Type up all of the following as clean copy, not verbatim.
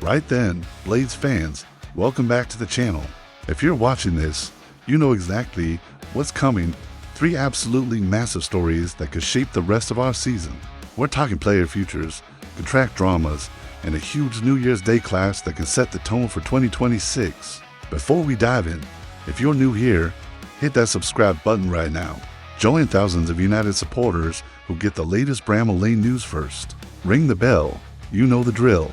Right then, Blades fans, welcome back to the channel. If you're watching this, you know exactly what's coming. 3 absolutely massive stories that could shape the rest of our season. We're talking player futures, contract dramas, and a huge New Year's Day clash that can set the tone for 2026. Before we dive in, if you're new here, hit that subscribe button right now. Join thousands of United supporters who get the latest Bramall Lane news first. Ring the bell, you know the drill.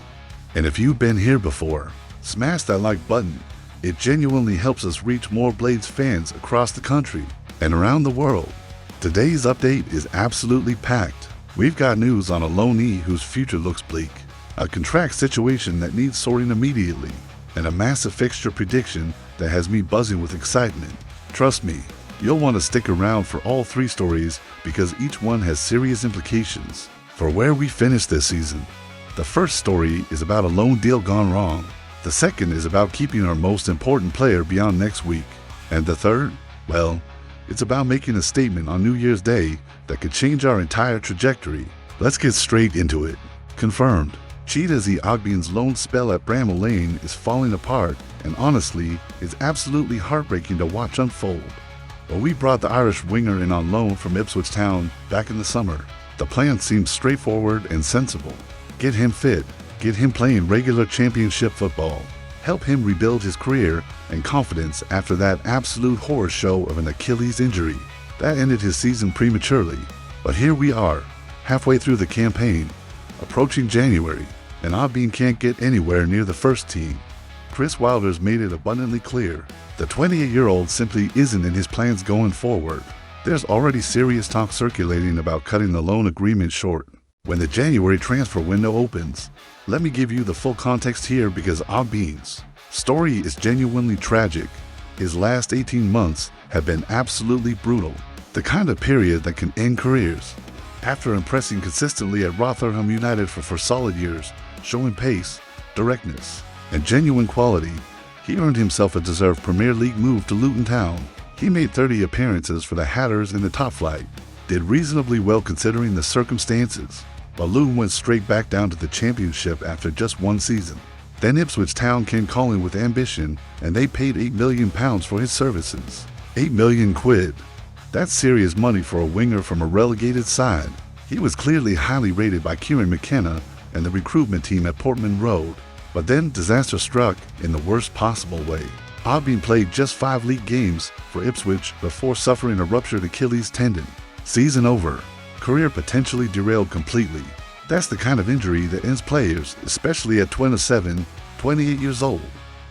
And if you've been here before, smash that like button. It genuinely helps us reach more Blades fans across the country and around the world. Today's update is absolutely packed. We've got news on a loanee whose future looks bleak, a contract situation that needs sorting immediately, and a massive fixture prediction that has me buzzing with excitement. Trust me, you'll want to stick around for all 3 stories because each one has serious implications for where we finish this season. The first story is about a loan deal gone wrong. The second is about keeping our most important player beyond next week. And the third, well, it's about making a statement on New Year's Day that could change our entire trajectory. Let's get straight into it. Confirmed. Chiedozie Ogbene's loan spell at Bramall Lane is falling apart, and honestly, it's absolutely heartbreaking to watch unfold. When we brought the Irish winger in on loan from Ipswich Town back in the summer, the plan seemed straightforward and sensible. Get him fit, get him playing regular championship football, help him rebuild his career and confidence after that absolute horror show of an Achilles injury. That ended his season prematurely. But here we are, halfway through the campaign, approaching January, and Ogbene can't get anywhere near the first team. Chris Wilder's made it abundantly clear the 28-year-old simply isn't in his plans going forward. There's already serious talk circulating about cutting the loan agreement short when the January transfer window opens. Let me give you the full context here because Ogbene's story is genuinely tragic. His last 18 months have been absolutely brutal, the kind of period that can end careers. After impressing consistently at Rotherham United for solid years, showing pace, directness, and genuine quality, he earned himself a deserved Premier League move to Luton Town. He made 30 appearances for the Hatters in the top flight, did reasonably well considering the circumstances, but Luton went straight back down to the Championship after just 1 season. Then Ipswich Town came calling with ambition, and they paid £8 million for his services. £8 million quid. That's serious money for a winger from a relegated side. He was clearly highly rated by Kieran McKenna and the recruitment team at Portman Road. But then disaster struck in the worst possible way. Ogbene played just 5 league games for Ipswich before suffering a ruptured Achilles tendon. Season over. Career potentially derailed completely. That's the kind of injury that ends players, especially at 27, 28 years old.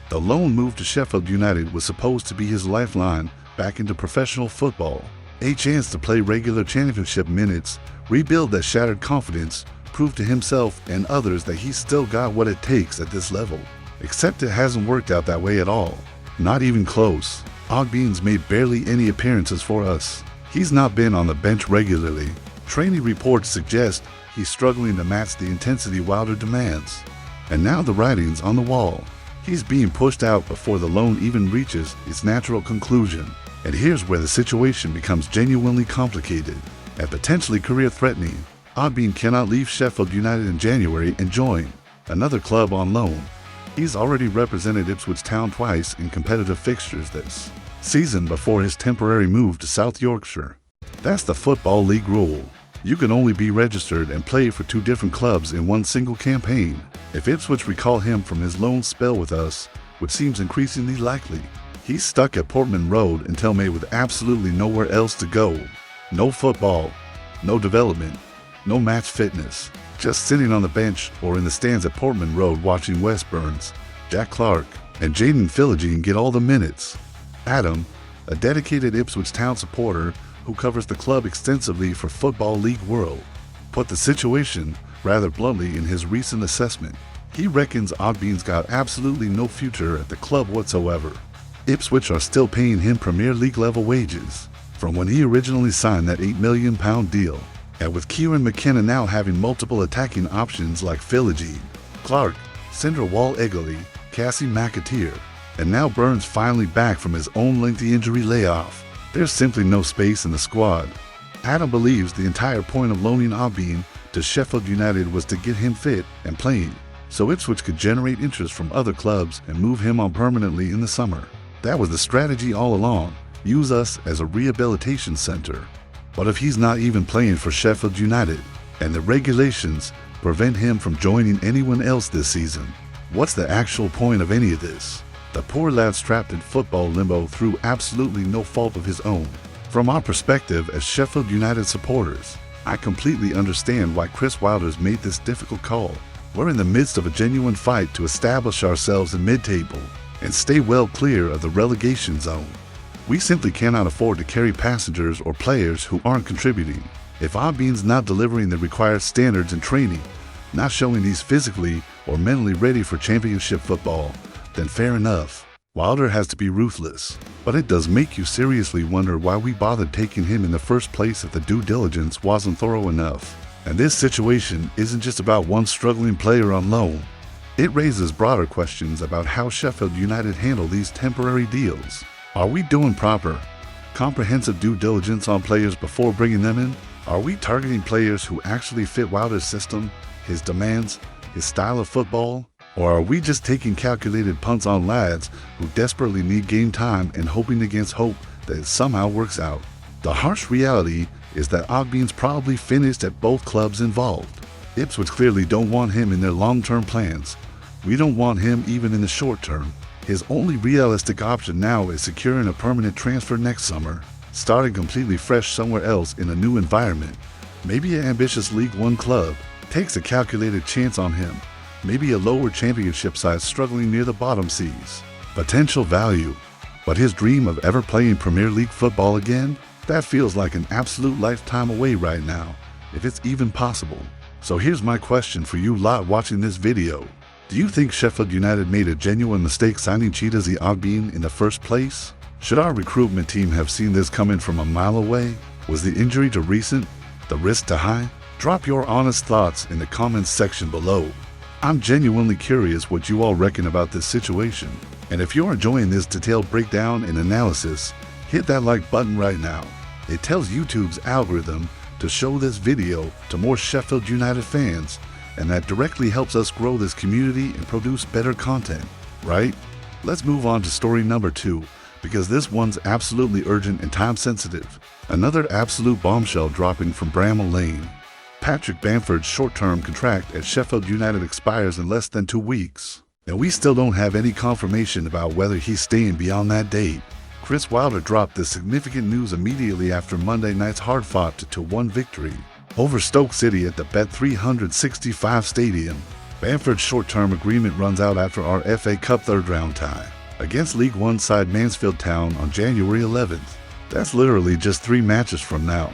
The loan move to Sheffield United was supposed to be his lifeline back into professional football. A chance to play regular championship minutes, rebuild that shattered confidence, prove to himself and others that he's still got what it takes at this level. Except it hasn't worked out that way at all. Not even close. Ogbene's made barely any appearances for us. He's not been on the bench regularly. Training reports suggest he's struggling to match the intensity Wilder demands. And now the writing's on the wall. He's being pushed out before the loan even reaches its natural conclusion. And here's where the situation becomes genuinely complicated and potentially career-threatening. Ogbene cannot leave Sheffield United in January and join another club on loan. He's already represented Ipswich Town twice in competitive fixtures this season before his temporary move to South Yorkshire. That's the Football League rule. You can only be registered and play for 2 different clubs in one single campaign. If Ipswich recall him from his loan spell with us, which seems increasingly likely, he's stuck at Portman Road until May with absolutely nowhere else to go. No football, no development, no match fitness. Just sitting on the bench or in the stands at Portman Road watching Wes Burns, Jack Clark, and Jaden Philogene get all the minutes. Adam, a dedicated Ipswich Town supporter who covers the club extensively for Football League World, put the situation rather bluntly in his recent assessment. He reckons Ogbene's got absolutely no future at the club whatsoever. Ipswich are still paying him Premier League level wages from when he originally signed that £8 million deal. And with Kieran McKenna now having multiple attacking options like Philogene, Clark, Cinder Wall-Egley, Cassie McAteer, and now Burns finally back from his own lengthy injury layoff, there's simply no space in the squad. Adam believes the entire point of loaning Ogbene to Sheffield United was to get him fit and playing, so Ipswich could generate interest from other clubs and move him on permanently in the summer. That was the strategy all along, use us as a rehabilitation center. But if he's not even playing for Sheffield United, and the regulations prevent him from joining anyone else this season, what's the actual point of any of this? The poor lad's trapped in football limbo through absolutely no fault of his own. From our perspective as Sheffield United supporters, I completely understand why Chris Wilder's made this difficult call. We're in the midst of a genuine fight to establish ourselves in mid-table and stay well clear of the relegation zone. We simply cannot afford to carry passengers or players who aren't contributing. If Ogbon's not delivering the required standards in training, not showing he's physically or mentally ready for championship football, then fair enough. Wilder has to be ruthless. But it does make you seriously wonder why we bothered taking him in the first place if the due diligence wasn't thorough enough. And this situation isn't just about one struggling player on loan. It raises broader questions about how Sheffield United handle these temporary deals. Are we doing proper, comprehensive due diligence on players before bringing them in? Are we targeting players who actually fit Wilder's system, his demands, his style of football? Or are we just taking calculated punts on lads who desperately need game time and hoping against hope that it somehow works out? The harsh reality is that Ogbon's probably finished at both clubs involved. Ipswich clearly don't want him in their long-term plans. We don't want him even in the short term. His only realistic option now is securing a permanent transfer next summer, starting completely fresh somewhere else in a new environment. Maybe an ambitious League One club takes a calculated chance on him. Maybe a lower championship side struggling near the bottom sees potential value. But his dream of ever playing Premier League football again? That feels like an absolute lifetime away right now, if it's even possible. So here's my question for you lot watching this video. Do you think Sheffield United made a genuine mistake signing Chidozie Ogbon in the first place? Should our recruitment team have seen this coming from a mile away? Was the injury too recent? The risk too high? Drop your honest thoughts in the comments section below. I'm genuinely curious what you all reckon about this situation. And if you're enjoying this detailed breakdown and analysis, hit that like button right now. It tells YouTube's algorithm to show this video to more Sheffield United fans, and that directly helps us grow this community and produce better content, right? Let's move on to story number 2, because this one's absolutely urgent and time sensitive. Another absolute bombshell dropping from Bramall Lane. Patrick Bamford's short-term contract at Sheffield United expires in less than 2 weeks, and we still don't have any confirmation about whether he's staying beyond that date. Chris Wilder dropped this significant news immediately after Monday night's hard-fought 2-1 victory over Stoke City at the Bet365 Stadium. Bamford's short-term agreement runs out after our FA Cup third-round tie against League One side Mansfield Town on January 11th. That's literally just 3 matches from now.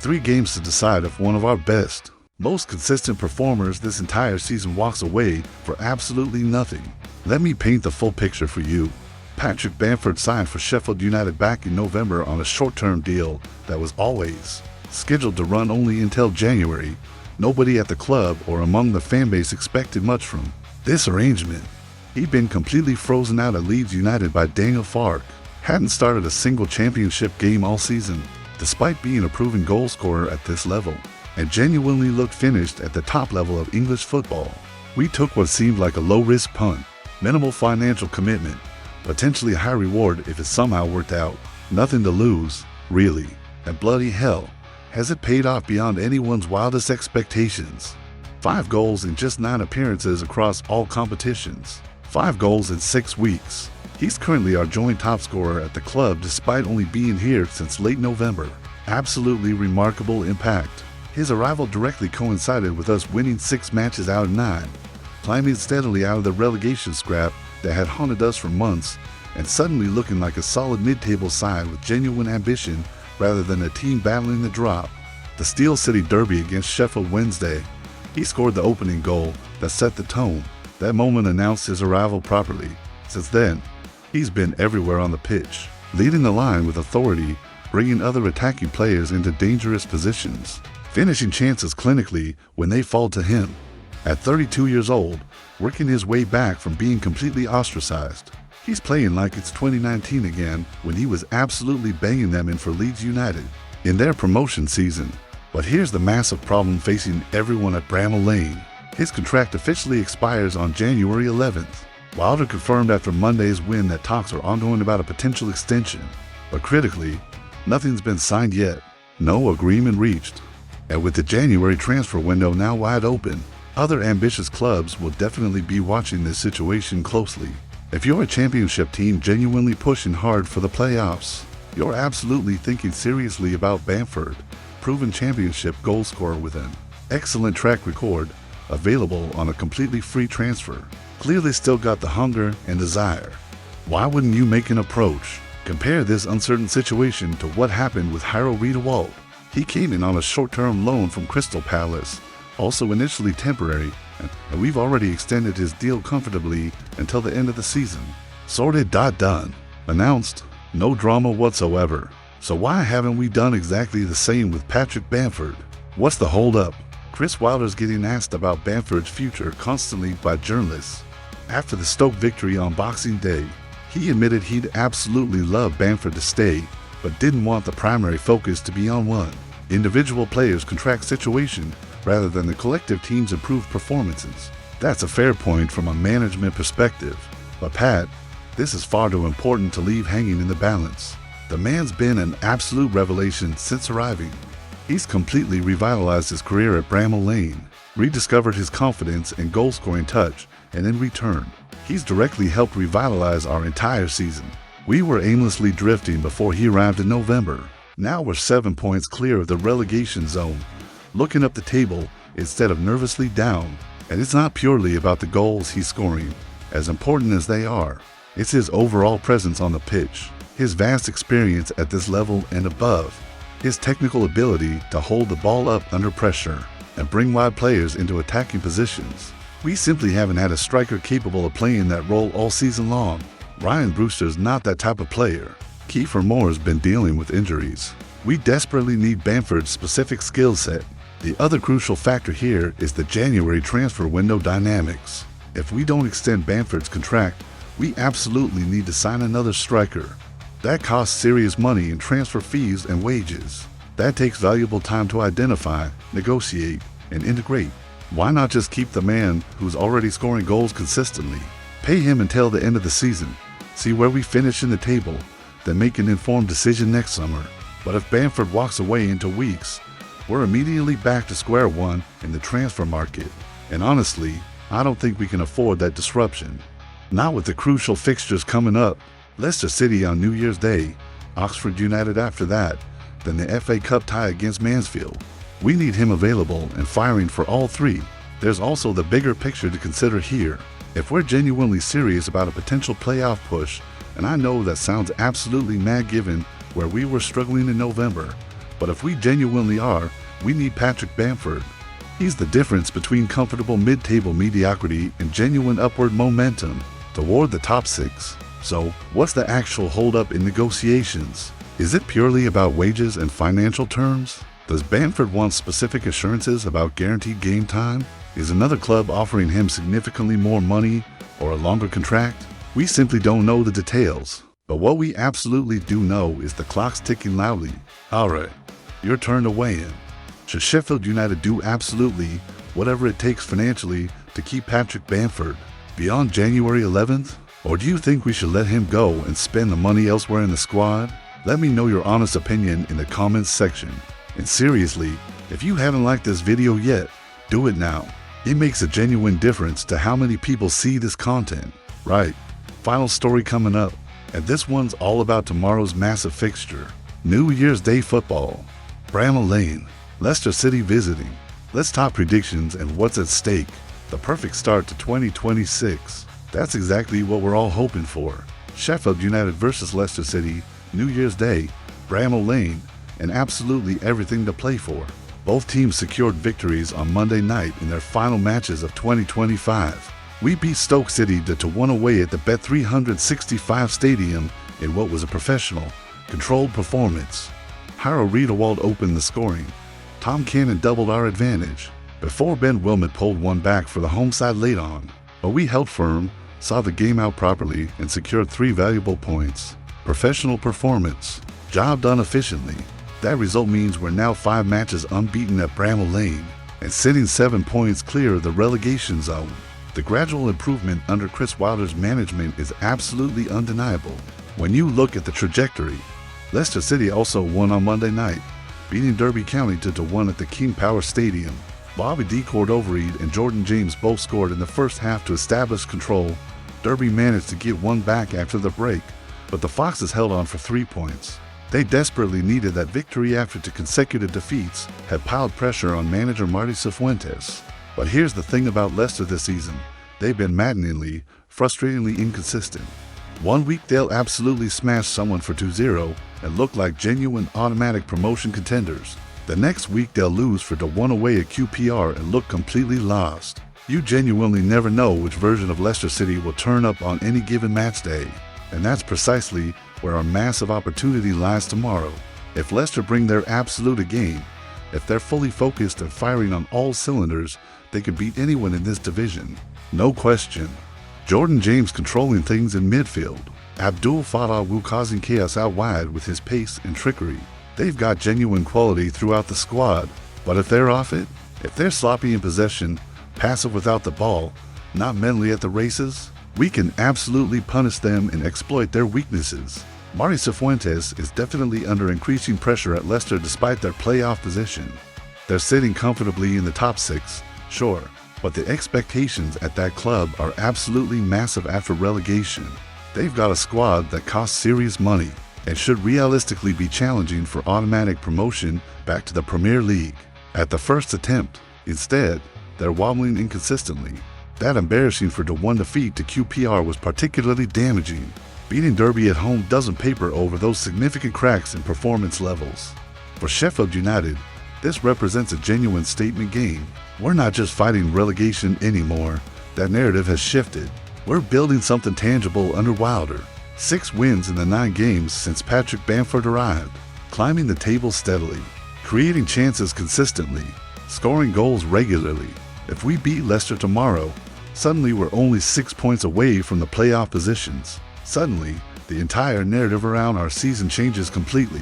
3 games to decide if one of our best, most consistent performers this entire season walks away for absolutely nothing. Let me paint the full picture for you. Patrick Bamford signed for Sheffield United back in November on a short-term deal that was always scheduled to run only until January. Nobody at the club or among the fanbase expected much from this arrangement. He'd been completely frozen out at Leeds United by Daniel Farke, hadn't started a single championship game all season, despite being a proven goal scorer at this level, and genuinely looked finished at the top level of English football. We took what seemed like a low-risk punt, minimal financial commitment, potentially a high reward if it somehow worked out. Nothing to lose, really. And bloody hell, has it paid off beyond anyone's wildest expectations. 5 goals in just 9 appearances across all competitions. 5 goals in 6 weeks. He's currently our joint top scorer at the club despite only being here since late November. Absolutely remarkable impact. His arrival directly coincided with us winning 6 matches out of 9, climbing steadily out of the relegation scrap that had haunted us for months, and suddenly looking like a solid mid-table side with genuine ambition rather than a team battling the drop. The Steel City Derby against Sheffield Wednesday, he scored the opening goal that set the tone. That moment announced his arrival properly. Since then, he's been everywhere on the pitch, leading the line with authority, bringing other attacking players into dangerous positions, finishing chances clinically when they fall to him. At 32 years old, working his way back from being completely ostracized, he's playing like it's 2019 again when he was absolutely banging them in for Leeds United in their promotion season. But here's the massive problem facing everyone at Bramall Lane. His contract officially expires on January 11th. Wilder confirmed after Monday's win that talks are ongoing about a potential extension, but critically, nothing's been signed yet, no agreement reached. And with the January transfer window now wide open, other ambitious clubs will definitely be watching this situation closely. If you're a championship team genuinely pushing hard for the playoffs, you're absolutely thinking seriously about Bamford, proven championship goal scorer with an excellent track record, available on a completely free transfer. Clearly still got the hunger and desire. Why wouldn't you make an approach? Compare this uncertain situation to what happened with Harold Riedewald. He came in on a short-term loan from Crystal Palace, also initially temporary, and we've already extended his deal comfortably until the end of the season. Sorted. Done. Announced. No drama whatsoever. So why haven't we done exactly the same with Patrick Bamford? What's the holdup? Chris Wilder's getting asked about Bamford's future constantly by journalists. After the Stoke victory on Boxing Day, he admitted he'd absolutely love Bamford to stay, but didn't want the primary focus to be on one individual player's contract situation rather than the collective team's improved performances. That's a fair point from a management perspective. But Pat, this is far too important to leave hanging in the balance. The man's been an absolute revelation since arriving. He's completely revitalized his career at Bramall Lane, rediscovered his confidence and goal-scoring touch, and in return, he's directly helped revitalize our entire season. We were aimlessly drifting before he arrived in November. Now we're 7 points clear of the relegation zone, looking up the table instead of nervously down. And it's not purely about the goals he's scoring, as important as they are. It's his overall presence on the pitch, his vast experience at this level and above, his technical ability to hold the ball up under pressure and bring wide players into attacking positions. We simply haven't had a striker capable of playing that role all season long. Ryan Brewster's not that type of player. Kiefer Moore's been dealing with injuries. We desperately need Bamford's specific skill set. The other crucial factor here is the January transfer window dynamics. If we don't extend Bamford's contract, we absolutely need to sign another striker. That costs serious money in transfer fees and wages. That takes valuable time to identify, negotiate, and integrate. Why not just keep the man who's already scoring goals consistently? Pay him until the end of the season, see where we finish in the table, then make an informed decision next summer. But if Bamford walks away into weeks, we're immediately back to square one in the transfer market. And honestly, I don't think we can afford that disruption. Not with the crucial fixtures coming up. Leicester City on New Year's Day, Oxford United after that, then the FA Cup tie against Mansfield. We need him available and firing for all three. There's also the bigger picture to consider here. If we're genuinely serious about a potential playoff push, and I know that sounds absolutely mad given where we were struggling in November, but if we genuinely are, we need Patrick Bamford. He's the difference between comfortable mid-table mediocrity and genuine upward momentum toward the top six. So, what's the actual holdup in negotiations? Is it purely about wages and financial terms? Does Bamford want specific assurances about guaranteed game time? Is another club offering him significantly more money or a longer contract? We simply don't know the details. But what we absolutely do know is the clock's ticking loudly. Alright, your turn to weigh in. Should Sheffield United do absolutely whatever it takes financially to keep Patrick Bamford beyond January 11th? Or do you think we should let him go and spend the money elsewhere in the squad? Let me know your honest opinion in the comments section. And seriously, if you haven't liked this video yet, do it now. It makes a genuine difference to how many people see this content. Right, final story coming up, and this one's all about tomorrow's massive fixture. New Year's Day football. Bramall Lane, Leicester City visiting. Let's talk predictions and what's at stake. The perfect start to 2026. That's exactly what we're all hoping for. Sheffield United versus Leicester City, New Year's Day, Bramall Lane, and absolutely everything to play for. Both teams secured victories on Monday night in their final matches of 2025. We beat Stoke City to 1 away at the Bet365 Stadium in what was a professional, controlled performance. Harold Riedewald opened the scoring. Tom Cannon doubled our advantage, before Ben Wilmot pulled one back for the home side late on. But we held firm, saw the game out properly, and secured 3 valuable points. Professional performance. Job done efficiently. That result means we're now 5 matches unbeaten at Bramall Lane. and sitting 7 points clear of the relegation zone. The gradual improvement under Chris Wilder's management is absolutely undeniable. When you look at the trajectory, Leicester City also won on Monday night, beating Derby County 2-1 at the King Power Stadium. Bobby D. Cordovereid and Jordan James both scored in the first half to establish control. Derby managed to get one back after the break, but the Foxes held on for 3 points. They desperately needed that victory after 2 consecutive defeats had piled pressure on manager Marty Cifuentes. But here's the thing about Leicester this season. They've been maddeningly, frustratingly inconsistent. One week they'll absolutely smash someone for 2-0 and look like genuine automatic promotion contenders. The next week they'll lose for 1 away at QPR and look completely lost. You genuinely never know which version of Leicester City will turn up on any given match day. And that's precisely where our massive opportunity lies tomorrow. If Leicester bring their absolute game, if they're fully focused and firing on all cylinders, they could beat anyone in this division. No question. Jordan James controlling things in midfield. Abdul Fattah causing chaos out wide with his pace and trickery. They've got genuine quality throughout the squad, but if they're off it, if they're sloppy in possession, passive without the ball, not mentally at the races, we can absolutely punish them and exploit their weaknesses. Marty Cifuentes is definitely under increasing pressure at Leicester despite their playoff position. They're sitting comfortably in the top 6, sure, but the expectations at that club are absolutely massive after relegation. They've got a squad that costs serious money and should realistically be challenging for automatic promotion back to the Premier League at the first attempt. Instead, they're wobbling inconsistently. That embarrassing 4-1 defeat to QPR was particularly damaging. Beating Derby at home doesn't paper over those significant cracks in performance levels. For Sheffield United, this represents a genuine statement game. We're not just fighting relegation anymore. That narrative has shifted. We're building something tangible under Wilder. 6 wins in the 9 games since Patrick Bamford arrived, climbing the table steadily, creating chances consistently, scoring goals regularly. If we beat Leicester tomorrow, suddenly we're only 6 points away from the playoff positions. Suddenly, the entire narrative around our season changes completely.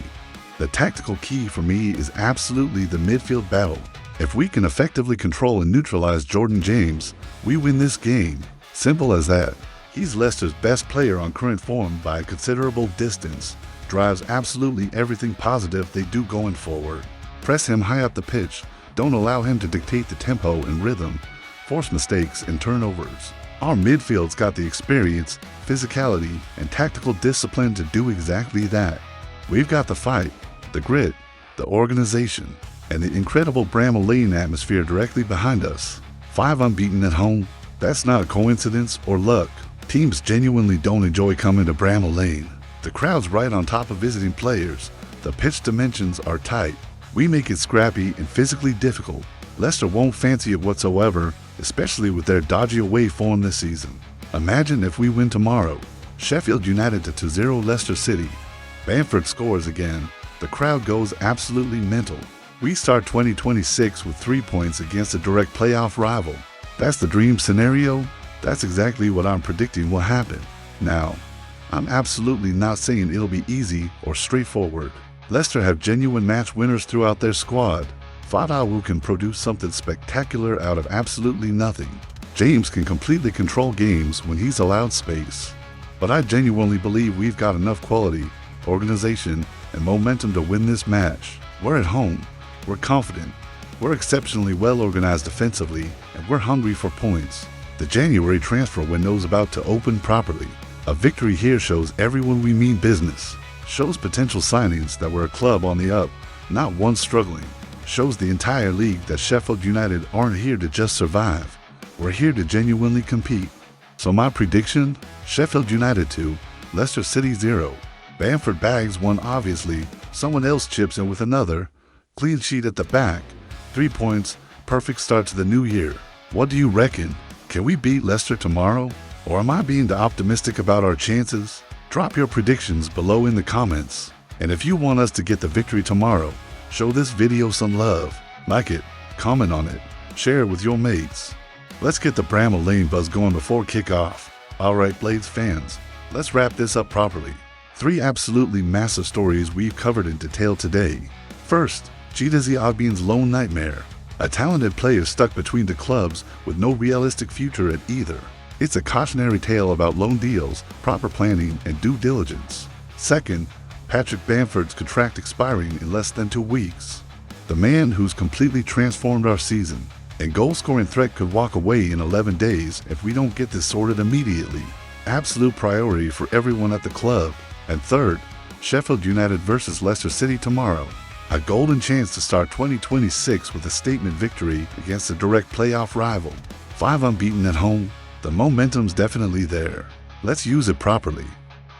The tactical key for me is absolutely the midfield battle. If we can effectively control and neutralize Jordan James, we win this game. Simple as that. He's Leicester's best player on current form by a considerable distance, drives absolutely everything positive they do going forward. Press him high up the pitch, don't allow him to dictate the tempo and rhythm, force mistakes and turnovers. Our midfield's got the experience, physicality, and tactical discipline to do exactly that. We've got the fight, the grit, the organization, and the incredible Bramall Lane atmosphere directly behind us. 5 unbeaten at home, that's not a coincidence or luck. Teams genuinely don't enjoy coming to Bramall Lane. The crowd's right on top of visiting players. The pitch dimensions are tight. We make it scrappy and physically difficult. Leicester won't fancy it whatsoever, especially with their dodgy away form this season. Imagine if we win tomorrow. Sheffield United to 2-0 Leicester City. Bamford scores again. The crowd goes absolutely mental. We start 2026 with 3 points against a direct playoff rival. That's the dream scenario. That's exactly what I'm predicting will happen. Now, I'm absolutely not saying it'll be easy or straightforward. Leicester have genuine match winners throughout their squad. Fattah can produce something spectacular out of absolutely nothing. James can completely control games when he's allowed space. But I genuinely believe we've got enough quality, organization, and momentum to win this match. We're at home. We're confident. We're exceptionally well organized defensively, and we're hungry for points. The January transfer window's about to open properly. A victory here shows everyone we mean business. Shows potential signings that we're a club on the up, not one struggling. Shows the entire league that Sheffield United aren't here to just survive. We're here to genuinely compete. So my prediction, Sheffield United 2, Leicester City 0. Bamford bags one obviously, someone else chips in with another. Clean sheet at the back, 3 points, perfect start to the new year. What do you reckon? Can we beat Leicester tomorrow? Or am I being optimistic about our chances? Drop your predictions below in the comments. And if you want us to get the victory tomorrow, show this video some love. Like it, comment on it, share it with your mates. Let's get the Bramall Lane buzz going before kickoff. Alright Blades fans, let's wrap this up properly. 3 absolutely massive stories we've covered in detail today. First, Chidozie Ogbon's lone nightmare. A talented player stuck between the clubs with no realistic future at either. It's a cautionary tale about loan deals, proper planning, and due diligence. Second, Patrick Bamford's contract expiring in less than 2 weeks. The man who's completely transformed our season and goal-scoring threat could walk away in 11 days if we don't get this sorted immediately. Absolute priority for everyone at the club. And third, Sheffield United versus Leicester City tomorrow. A golden chance to start 2026 with a statement victory against a direct playoff rival. 5 unbeaten at home. The momentum's definitely there. Let's use it properly.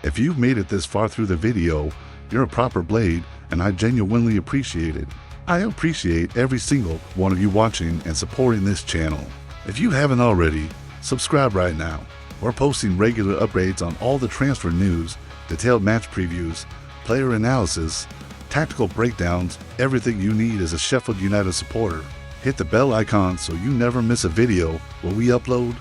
If you've made it this far through the video, you're a proper blade, and I genuinely appreciate it. I appreciate every single one of you watching and supporting this channel. If you haven't already, subscribe right now. We're posting regular updates on all the transfer news, detailed match previews, player analysis, tactical breakdowns, everything you need as a Sheffield United supporter. Hit the bell icon so you never miss a video when we upload.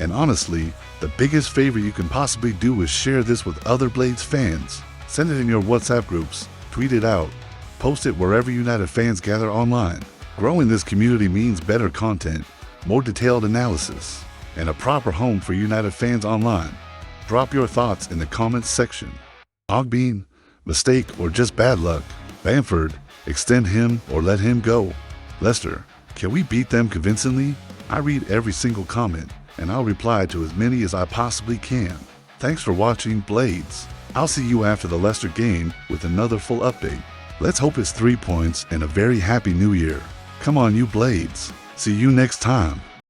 And honestly, the biggest favor you can possibly do is share this with other Blades fans. Send it in your WhatsApp groups, tweet it out, post it wherever United fans gather online. Growing this community means better content, more detailed analysis, and a proper home for United fans online. Drop your thoughts in the comments section. Ogbean, mistake or just bad luck? Bamford, extend him or let him go? Leicester, can we beat them convincingly? I read every single comment, and I'll reply to as many as I possibly can. Thanks for watching, Blades. I'll see you after the Leicester game with another full update. Let's hope it's 3 points and a very happy new year. Come on, you Blades. See you next time.